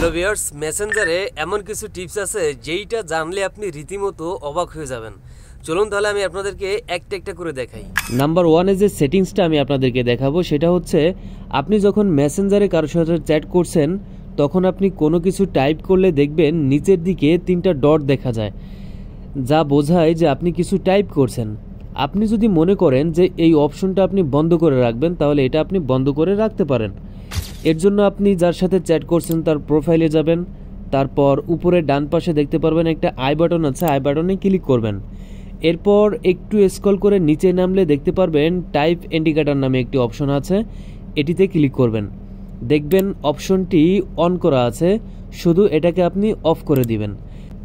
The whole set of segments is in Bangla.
হ্যালো ভিউয়ার্স, মেসেঞ্জারে এমন কিছু টিপস আছে যেইটা জানলে আপনি রীতিমতো অবাক হয়ে যাবেন। চলুন তাহলে আমি আপনাদেরকে একটা একটা করে দেখাই। নাম্বার ওয়ানে যে সেটিংসটা আমি আপনাদেরকে দেখাবো সেটা হচ্ছে, আপনি যখন মেসেঞ্জারে কারোর সাথে চ্যাট করছেন তখন আপনি কোনো কিছু টাইপ করলে দেখবেন নিচের দিকে 3টা ডট দেখা যায়, যা বোঝায় যে আপনি কিছু টাইপ করছেন। আপনি যদি মনে করেন যে এই অপশনটা আপনি বন্ধ করে রাখবেন, তাহলে এটা আপনি বন্ধ করে রাখতে পারেন। এর জন্য আপনি যার সাথে চ্যাট করছেন তার প্রোফাইলে যাবেন, তারপর উপরে ডান পাশে দেখতে পারবেন একটা আই বাটন আছে, আই বাটনে ক্লিক করবেন। এরপর একটু স্ক্রল করে নিচে নামলে দেখতে পারবেন টাইপ ইন্ডিকেটর নামে একটি অপশন আছে, এটিতে ক্লিক করবেন। দেখবেন অপশনটি অন করা আছে, শুধু এটাকে আপনি অফ করে দিবেন।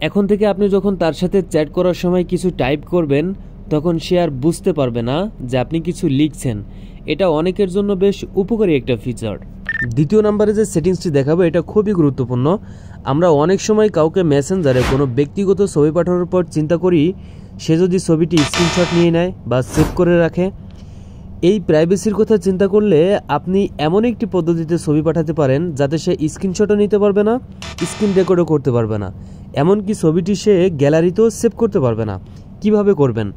এখন থেকে আপনি যখন তার সাথে চ্যাট করার সময় কিছু টাইপ করবেন তখন সে আর বুঝতে পারবে না যে আপনি কিছু লিখছেন। এটা অনেকের জন্য বেশ উপকারী একটা ফিচার। দ্বিতীয় নম্বরে যে সেটিংসটি দেখাবো এটা খুবই গুরুত্বপূর্ণ। আমরা অনেক সময় কাউকে মেসেঞ্জারে কোনো ব্যক্তিগত ছবি পাঠানোর পর চিন্তা করি সে যদি ছবিটি স্ক্রিনশট নিয়ে নেয় বা সেভ করে রাখে। এই প্রাইভেসির কথা চিন্তা করলে আপনি এমন একটি পদ্ধতিতে ছবি পাঠাতে পারেন যাতে সে স্ক্রিনশটও নিতে পারবে না, স্ক্রিন রেকর্ডও করতে পারবে না, এমনকি ছবিটি সে গ্যালারিতেও সেভ করতে পারবে না। কিভাবে করবেন?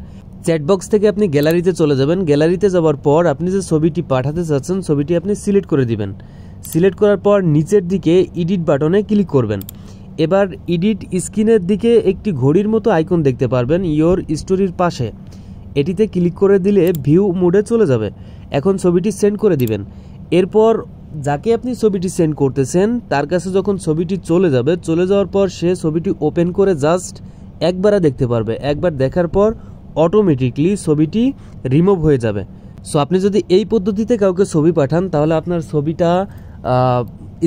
চ্যাটবক্স থেকে আপনি গ্যালারিতে চলে যাবেন। গ্যালারিতে যাওয়ার পর আপনি যে ছবিটি পাঠাতে চাচ্ছেন ছবিটি আপনি সিলেক্ট করে দিবেন। সিলেক্ট করার পর নিচের দিকে এডিট বাটনে ক্লিক করবেন। এবার এডিট স্ক্রিনের দিকে একটি ঘড়ির মতো আইকন দেখতে পারবেন ইয়োর স্টোরির পাশে, এটিতে ক্লিক করে দিলে ভিউ মোডে চলে যাবে। এখন ছবিটি সেন্ড করে দিবেন। এরপর যাকে আপনি ছবিটি সেন্ড করতেছেন তার কাছে যখন ছবিটি চলে যাবে, চলে যাওয়ার পর সে ছবিটি ওপেন করে জাস্ট একবারে দেখতে পারবে। একবার দেখার পর অটোমেটিকলি ছবিটি রিমুভ হয়ে যাবে। সো আপনি যদি এই পদ্ধতিতে কাউকে ছবি পাঠান তাহলে আপনার ছবিটা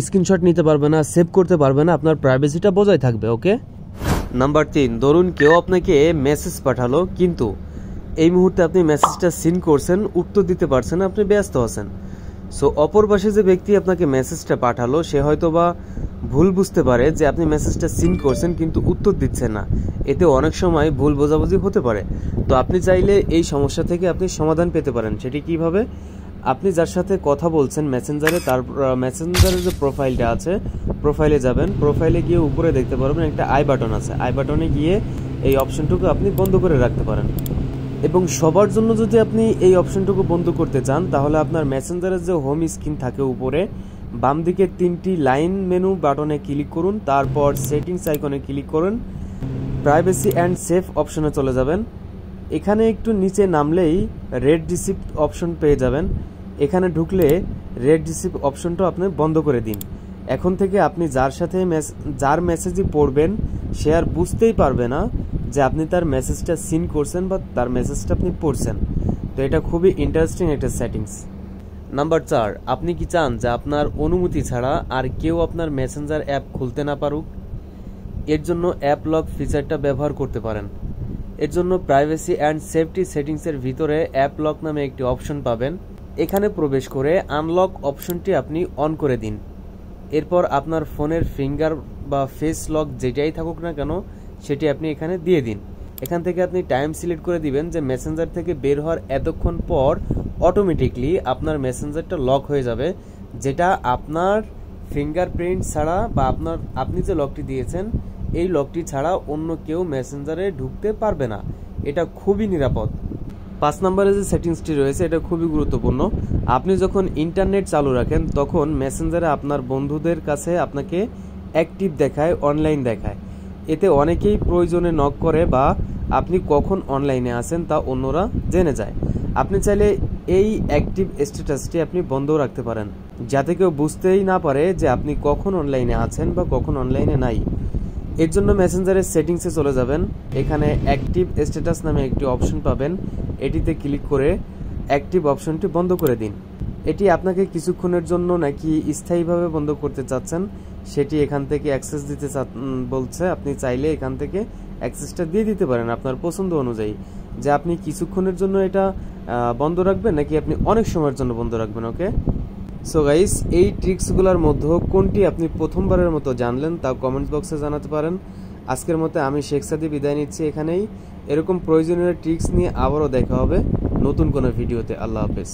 স্ক্রিনশট নিতে পারবে না, সেভ করতে পারবে না, আপনার প্রাইভেসিটা বজায় থাকবে। ওকে। নাম্বার 3, ধরুন কেউ আপনাকে মেসেজ পাঠালো কিন্তু এই মুহূর্তে আপনি মেসেজটা সিন করছেন, উত্তর দিতে পারছেন না, আপনি ব্যস্ত আছেন। সো অপর পাশে যে ব্যক্তি আপনাকে মেসেজটা পাঠালো সে হয়তো বা ভুল বুঝতে পারে যে আপনি মেসেজটা সিন করছেন কিন্তু উত্তর দিচ্ছেন না। এতে অনেক সময় ভুল বোঝাবুঝি হতে পারে। তো আপনি চাইলে এই সমস্যা থেকে আপনি সমাধান পেতে পারেন। সেটি কিভাবে? আপনি যার সাথে কথা বলছেন মেসেঞ্জারে, তার মেসেঞ্জারের যে প্রোফাইলটা আছে প্রোফাইলে যাবেন। প্রোফাইলে গিয়ে উপরে দেখতে পারবেন একটা আই বাটন আছে, আই বাটনে গিয়ে এই অপশনটুকু আপনি বন্ধ করে রাখতে পারেন। এবং সবার জন্য যদি আপনি এই অপশনটুকু বন্ধ করতে চান তাহলে আপনার মেসেঞ্জারের যে হোম স্ক্রিন থাকে উপরে বাম দিকে 3টি লাইন মেনু বাটনে ক্লিক করুন, তারপর সেটিংস আইকনে ক্লিক করুন, প্রাইভেসি অ্যান্ড সেফ অপশনে চলে যাবেন। এখানে একটু নিচে নামলেই রেড রিসিপ্ট অপশন পেয়ে যাবেন। এখানে ঢুকলে রেড রিসিপ্ট অপশনটা আপনি বন্ধ করে দিন। এখন থেকে আপনি যার সাথে যার মেসেজই পড়বেন সে আর বুঝতেই পারবে না যে আপনি তার মেসেজটা সিন করছেন বা তার মেসেজটা আপনি পড়ছেন। তো এটা খুবই ইন্টারেস্টিং একটা সেটিংস। নাম্বার 4, আপনি কি চান যে আপনার অনুমতি ছাড়া আর কেউ আপনার মেসেঞ্জার অ্যাপ খুলতে না পারুক? এর জন্য অ্যাপ লক ফিচারটা ব্যবহার করতে পারেন। এর জন্য প্রাইভেসি অ্যান্ড সেফটি সেটিংসের ভিতরে অ্যাপ লক নামে একটি অপশন পাবেন। এখানে প্রবেশ করে আনলক অপশনটি আপনি অন করে দিন। এরপর আপনার ফোনের ফিঙ্গার বা ফেস লক যেটাই থাকুক না কেন সেটি আপনি এখানে দিয়ে দিন। এখান থেকে আপনি টাইম সিলেক্ট করে দিবেন যে মেসেঞ্জার থেকে বের হওয়ার এতক্ষণ পর অটোমেটিকলি আপনার মেসেঞ্জারটা লক হয়ে যাবে, যেটা আপনার ফিঙ্গারপ্রিন্ট ছাড়া বা আপনি যে লকটি দিয়েছেন এই লকটি ছাড়া অন্য কেউ মেসেঞ্জারে ঢুকতে পারবে না। এটা খুবই নিরাপদ। 5 নম্বরে যে সেটিংসটি রয়েছে এটা খুবই গুরুত্বপূর্ণ। আপনি যখন ইন্টারনেট চালু রাখেন তখন মেসেঞ্জারে আপনার বন্ধুদের কাছে আপনাকে অ্যাক্টিভ দেখায়, অনলাইন দেখায়। এতে অনেকেই প্রয়োজনে নক করে বা আপনি কখন অনলাইনে আছেন তা অন্যরা জেনে যায়। আপনি চাইলে এই অ্যাক্টিভ স্ট্যাটাসটি আপনি বন্ধ রাখতে পারেন যাতে কেউ বুঝতেই না পারে যে আপনি কখন অনলাইনে আছেন বা কখন অনলাইনে নাই। এর জন্য মেসেঞ্জারের সেটিংসে চলে যাবেন। এখানে অ্যাক্টিভ স্ট্যাটাস নামে একটি অপশন পাবেন, এটিতে ক্লিক করে অ্যাক্টিভ অপশনটি বন্ধ করে দিন। এটি আপনাকে কিছুক্ষণের জন্য নাকি স্থায়ীভাবে বন্ধ করতে চাচ্ছেন সেটি এখান থেকে অ্যাক্সেস দিতে বলছে। আপনি চাইলে এখান থেকে অ্যাক্সেসটা দিয়ে দিতে পারেন আপনার পছন্দ অনুযায়ী, যে আপনি কিছুক্ষণের জন্য এটা বন্ধ রাখবেন নাকি আপনি অনেক সময়ের জন্য বন্ধ রাখবেন। ওকে। সো গাইস, এই ট্রিক্সগুলোর মধ্যে কোনটি আপনি প্রথমবারের মতো জানলেন তা কমেন্টস বক্সে জানাতে পারেন। আজকের মতো আমি শেখ সাদি বিদায় নিচ্ছি এখানেই। এরকম প্রয়োজনীয় ট্রিক্স নিয়ে আবারও দেখা হবে নতুন কোনো ভিডিওতে। আল্লাহ হাফেজ।